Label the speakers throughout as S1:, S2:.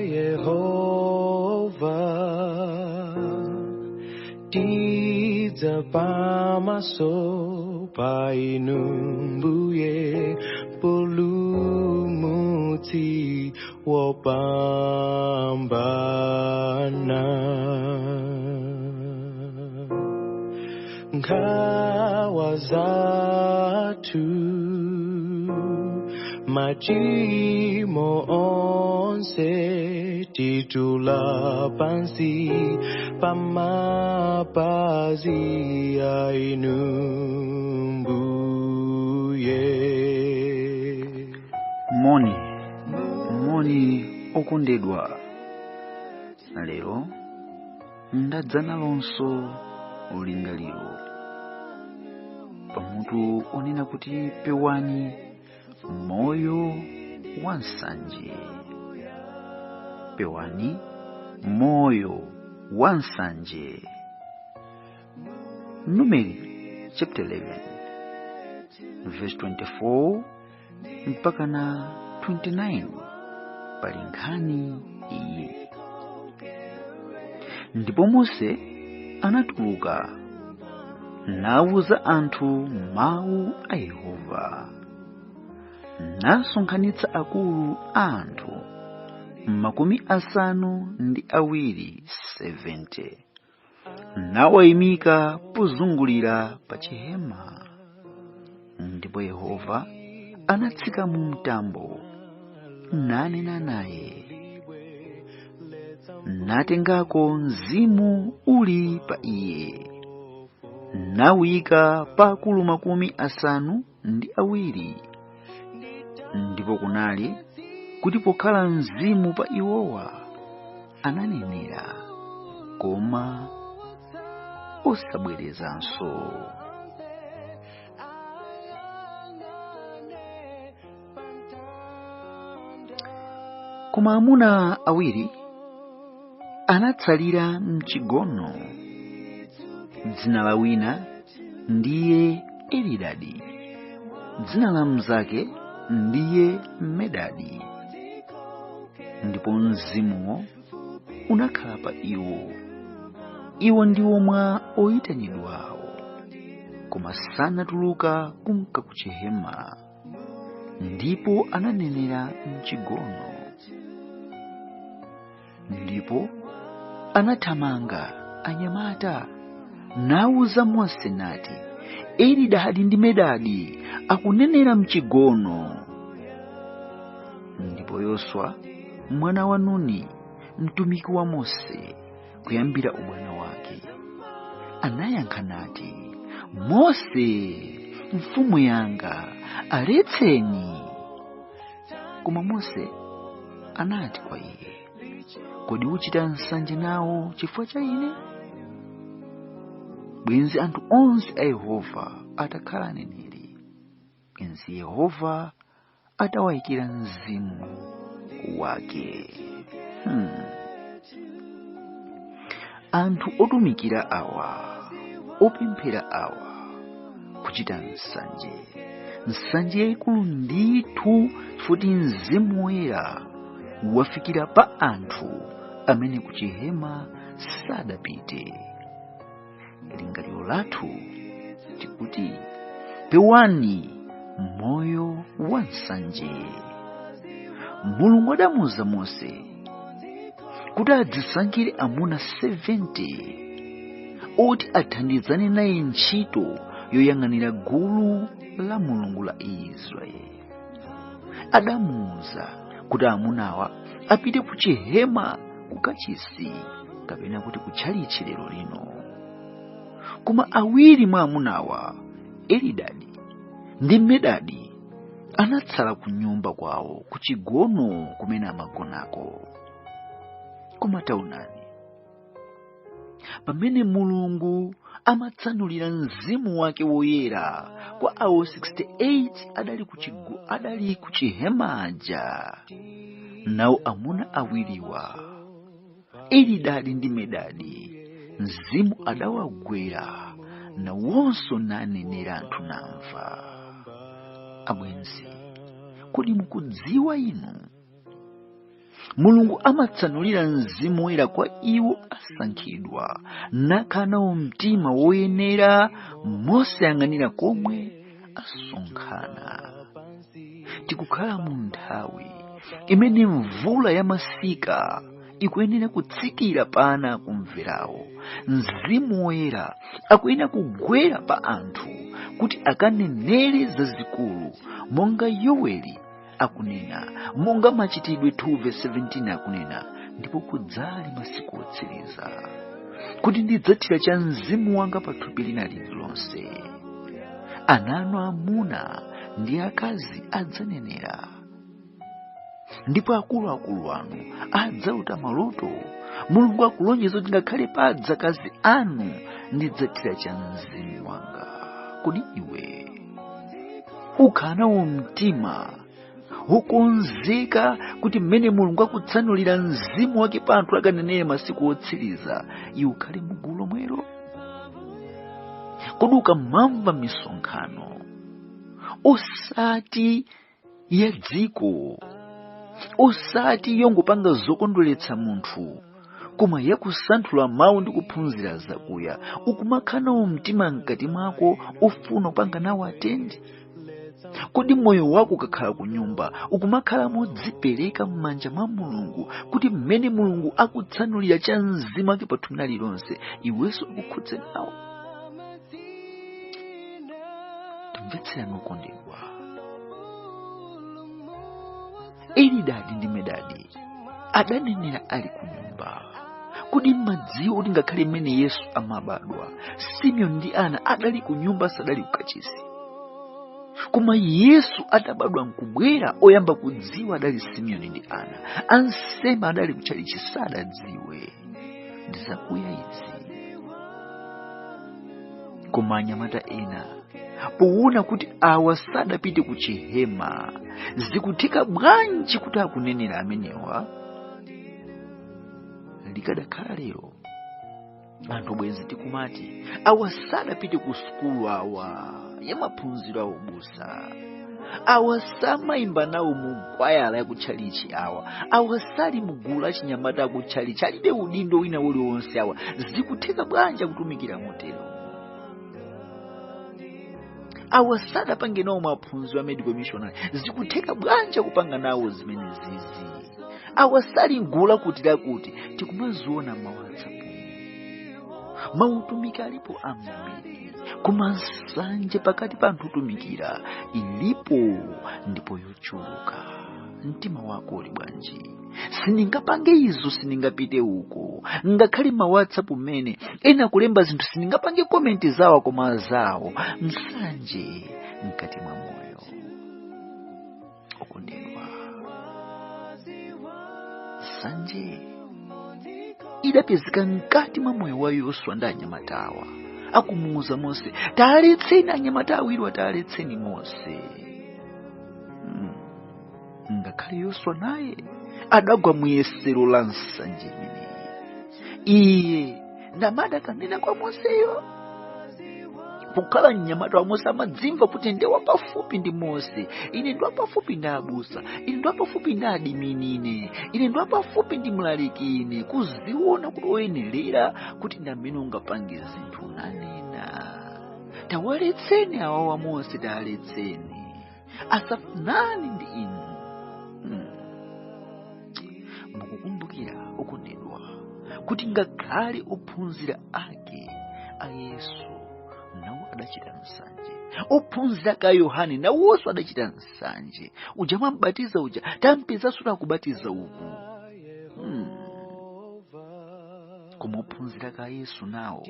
S1: Yehovah, Tiza Pamaso Painumbuye Polumuti Wopambana Kawazatu Majimo onse titula pansi pamapazi ainumbuye.
S2: Moni okondedwa, lero ndadza nalonso ulingaliro pamutu onena kuti pewani moyo wansanje. Pewani moyo wansanje. Numeri chapter 11 verse 24 mpaka na 29 pali nkhani iyi. Ndipo Mose anatuluka nawuza anthu mawu a Yehova, nasonkhanitsa akulu a anthu 70, nawayimika pozungulira pa chihema. Ndipo Yehova anatsika mu mtambo nanena naye, natengako mzimu uli pa iye, nawuyika pa akulu 70. Ndipo kunali kuti pokhala mzimu pa iwowa ananenera, koma osabwerezanso. Koma amuna awiri anatsalira mchigono. Dzina la wina ndiye Elidadi, dzina la mnzake ndiye Medadi. Ndipo mzimuwo unakhala pa iwo. Iwo ndiwo mwa oyitanidwawo, koma sanatuluka kunka ku chihema. Ndipo ananenera mchigono. Ndipo anathamanga anyamata nawuza Mose nati, Elidadi ndi Medadi akunenera mchigono. Ndipo Yoswa mwana wa Nuni, mtumiki wa Mose kuyambira ubwana wake, anayankha nati, Mose mfumu yanga, aletseni. Koma Mose anati kwa iye, kodi uchita nsanje nawo chifukwa cha ine? Bwenzi anthu onse a Yehova atakhala aneneri, bwenzi Yehova atawayikira mzimu wake. Anthu otumikira awa, opemphera awa, kuchita nsanje yayikulu ndithu, futi mzimu woyera wafikira pa anthu amene ku chihema sadapite. Lingaliro lathu tikuti pewani moyo wansanje. Mulungu adamuza Mose kuti adzisankhire amuna 70 oti athandizane naye ntchito yoyang'anira gulu la Mulungu la Israeli. Adamuza kuti amunawa apite ku chihema kukachisi kapena kuti kutchalichi lero lino. Koma awiri mwa amunawa, Elidadi ndi Medadi, anatsala ku nyumba kwawo ku chigono kumene amagonako. Koma taonani, pamene Mulungu amatsanulira mzimu wake woyera kwa awo 68 adali ku chihema aja, nawo amuna awiriwa, Elidadi ndi Medadi, mzimu adawagwera nawonso nanenera anthu namva. Abwenzi, kodi mukudziwa inu Mulungu amatsanulira Mzimu Woyera kwa iwo asankhidwa, nakhala nawo mtima woyenera mosayang'anira komwe asonkhana. Tikukhala mu nthawi imene mvula ya masika ikuyenera kutsikira pa ana akumverawo. Mzimu Woyera akuyenera kugwera pa anthu kuti akanenere zazikulu, monga Yoweli akunena, monga Machitidwe 2:17 akunena, ndipo kudzali masiku otsiriza kuti ndidzathira cha Mzimu wanga pa thupi lina lililonse. Ana anu amuna ndi akazi adzanenera, ndipo akuluakulu anu adzauta maloto. Mulungu akulonjeza kuti ngakhale pa adzakazi anu ndidzathira cha Mzimu wanga. Kodi iwe ukhala nawo mtima wokonzeka kuti mmene Mulungu akutsanulira Mzimu wake pa anthu akanenere masiku otsiriza, iwe ukhale mu gulu lomwelo? Kodi ukamamva misonkhano osati ya dziko, osati yongopanga zokondweretsa munthu, koma yakusanthula mawu ndi kuphunzira zakuya, ukumakhala nawo mtima mkati mwako ufuna upanga nawo atendi? Kodi moyo wako ukakhala ku nyumba ukumakhala modzipereka m'manja mwa Mulungu kuti mmene Mulungu akutsanulira cha Mzimu wake pa thupi lililonse, iwenso ukukhudze nawo? Tumvetserani okondedwa. Elidadi ndi Medadi adanenera ali ku nyumba. Kodi mmadziwa kuti ngakhale mmene Yesu amabadwa, Simeoni ndi Ana adali ku nyumba, sadali kukachisi? Koma Yesu atabadwa nkubwera, oyamba kudziwa adali Simeoni ndi Ana. Ansembe adali kuchalichi sadadziwe. Ndizakuya izi. Koma anyamata ena poona kuti awa sadapite ku chihema, zikutheka bwanji kuti akunenera amenewa? Likadakhala lero anthu bwenzi tikumati awa sadapite ku sukulu, awa ya maphunziro awo busa, awa samayimba nawo mu kwayala ya kutchalichi, awa sali mugulu la chinyamata kutchalichi, alibe udindo wina uliwonse. Awa zikutheka bwanji kutumikira motero? Awa sadapange nawo maphunziro a medical missionary, zikutheka bwanji kupanga nawo zimene zizi? Awa sali ngula kuti lakuti. Tikumaziona WhatsApp, mautumiki alipo ambiri, koma nsanje pakati pa anthu utumikira ilipo ndipo yochuluka. Mtima wako uli bwanji? Siningapange izo, siningapite uko. Ngakhale ma WhatsApp mene ena kulemba zinthu, siningapange komenti zawo koma zawo. Msanje mkati mwa moyo. Okondedwa, sanje idapezeka mkati mwa moyo wa Yoswa ndi anyamatawa. Akumuuza Mose, taletseni anyamata awiri wataletseni Mose. Ngakhale Yoswa naye adagwa muyesero la nsanje imene. Iye namada kanena kwa Moseyo, kukhala mnyamata wa Mose amadzimva kuti ndi wapafupi ndi Mose. Ine ndi wapafupi ndi abusa, ine ndi wapafupi ndi adiminine, ine ndi wapafupi ndi mlalikine, kuziona kuti oyenelera kuti ndamene ungapange zinthu nanena. Tawaletseni awa wa Mose, tawaletseni, asafunani ndi inu. Mukukumbukira okondedwa kuti ngakhale ophunzira ake a Yesu nawo adachita nsanje, ophunzira ka Yohane nawonso adachita nsanje. Uja mwambatiza uja tampeza sura kubatiza uku. Koma ophunzira ka Yesu nawo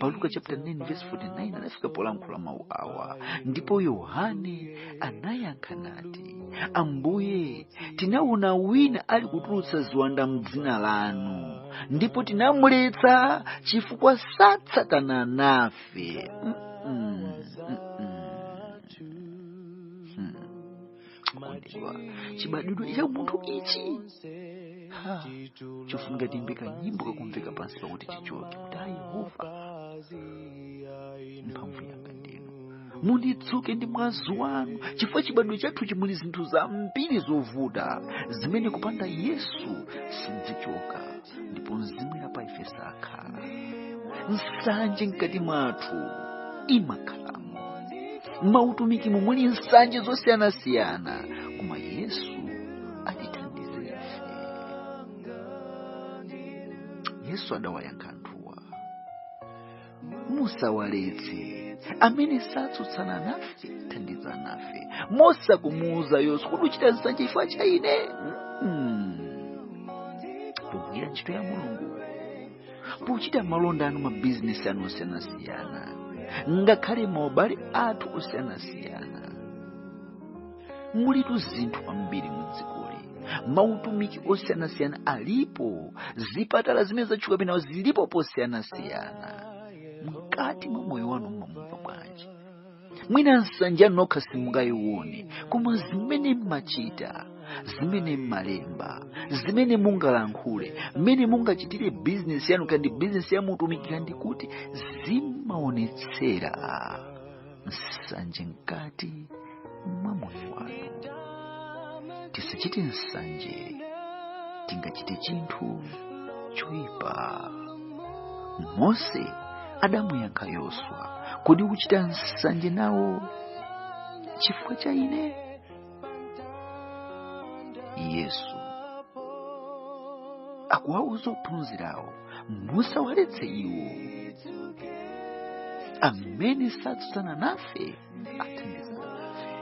S2: pa Luka chapter 9:49 anafika polankhula mawu awa. Ndipo Yohane anayankha nati, Ambuye, tinaona wina ali kutulutsa ziwanda m'dzina lanu, ndipo tinamuletsa chifukwa satsatana nafe. Chibadidwe cha munthu ichi chofunika timbeka nyimbo kakumveka pansi pakuti tichoke. Kuti Yehova mphamvu yanga ndinu, munditsuke ndi mwazi wanu, chifukwa chibadwa chathu chimuli zinthu zambiri zovuta zimene kupanda Yesu sizichoka, ndipo mzimu ya pa ife sakhala. Nsanje mkati mwathu imakhalamo, mautumiki muli nsanje zosiyanasiyana, koma Yesu atithandize ife. Yesu adawayankha anthuwa, musawaletse amene satsutsana nafe, thandizani nafe, mosakumuuza Yesu kuti uchita nsanje chifukwa cha ine. Pogwira ntchito ya Mulungu, pochita malonda anu, mabizinesi anu osiyanasiyana, ngakhale maubale athu osiyanasiyana, mulitu zinthu kwambiri mudzikoli, mautumiki osiyanasiyana alipo, zipatala zimene zatchuka penawo zilipo posiyanasiyana. Mkati mwa moyo wanu mumva bwanji? Mwina nsanje nokha simungayione, koma zimene mmachita, zimene mmalemba, zimene mungalankhule, mmene mungachitire bizinesi yanu, kandi bizinesi ya muutumiki, kandi kuti zimaonetsera nsanje mkati mwa moyo wanu. Tisachite nsanje tingachite chinthu choyipa. Mose adamuyankha Yoswa, kodi uchita nsanje nawo chifukwa cha ine? Yesu akuwauza ophunzirawo, musawaletse iwo, amene satsutsana nafe athandizana nafe.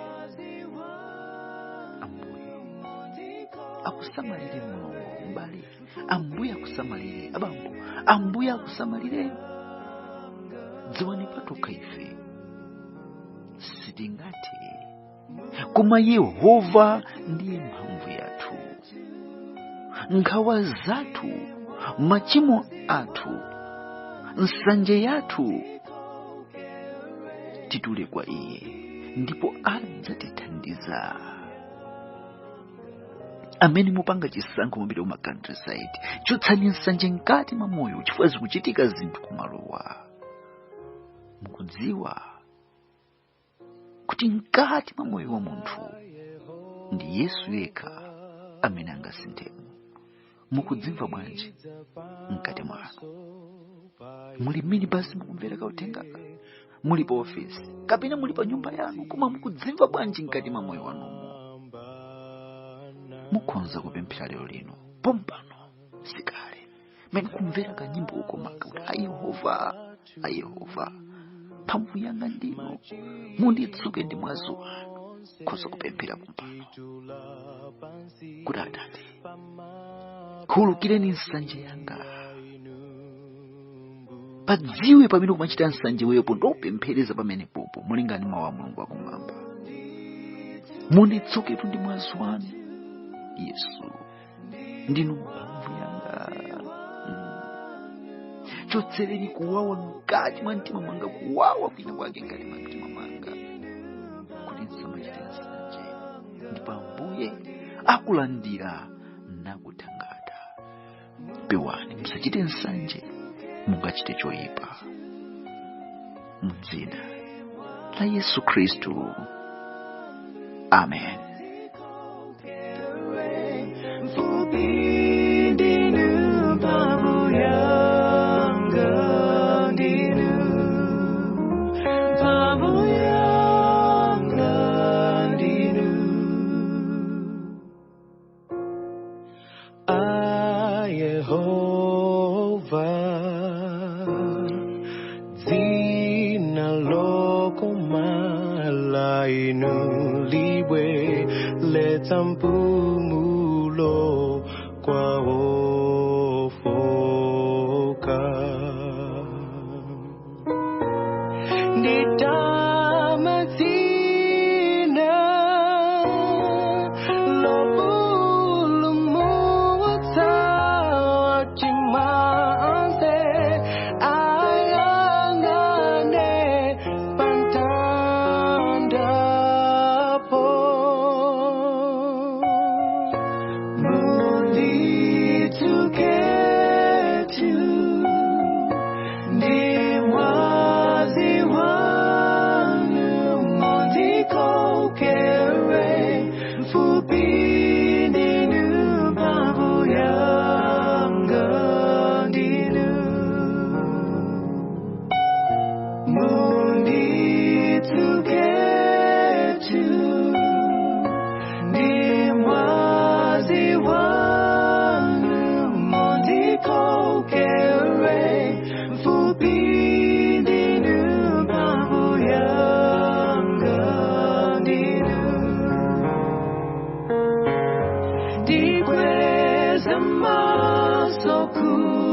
S2: Ambuye akusamalire mulungu mbale, Ambuye akusamalire abambo, Ambuye akusamalire. Dziwani patuka ife sitingathe, koma Yehova ndiye mphamvu yathu, nkhawa zathu, machimo athu, nsanje yathu titule kwa iye, ndipo adzatithandiza. Amene mupanga chisankho mupite ku countryside, chotsani nsanje mkati mwa moyo, chifukwa zikuchitika zinthu kumalowa. Mukudziwa kuti mkati mwa moyo wa munthu ndi Yesu yekha amene angasinthemo. Mukudzimva bwanji mkati mwanu? Muli mini basi mukumvera kauthenga, muli pa ofisi kapena muli pa nyumba yanu, koma mukudzimva bwanji mkati mwa moyo wanumo? Mukhonza kupemphera lero lino pompano sikale mene kumvera kanyimbo ukomaka kuti Ayehova, Ayehova, mphamvu yanga ndino, munditsuke ndi mwazi wanu. Khoza kupemphera pompano kuti Atate, khululukireni nsanje yanga. Padziwe pamene kumachita nsanje wepo ndopemphereza pamene popo mulingani mawu a Mulungu wakumwamba. Munditsuketu ndi mwazi wanu. Yesu ndinu mphamvu yanga. Chotsereni kuwawa mkati mwa mtima mwanga, kuwawa kwina kwake mkati mwa mtima mwanga, kuti ndisamachite nsanje, ndipo Ambuye akulandira nakuthangata. Pewani musachite nsanje, mungachite choyipa. M'dzina la Yesu Khristu, amen.
S1: Tampumulo kwa ofoka nitamatina lobulumuta wachimanse ayangane pantandapo to get to the wazi ku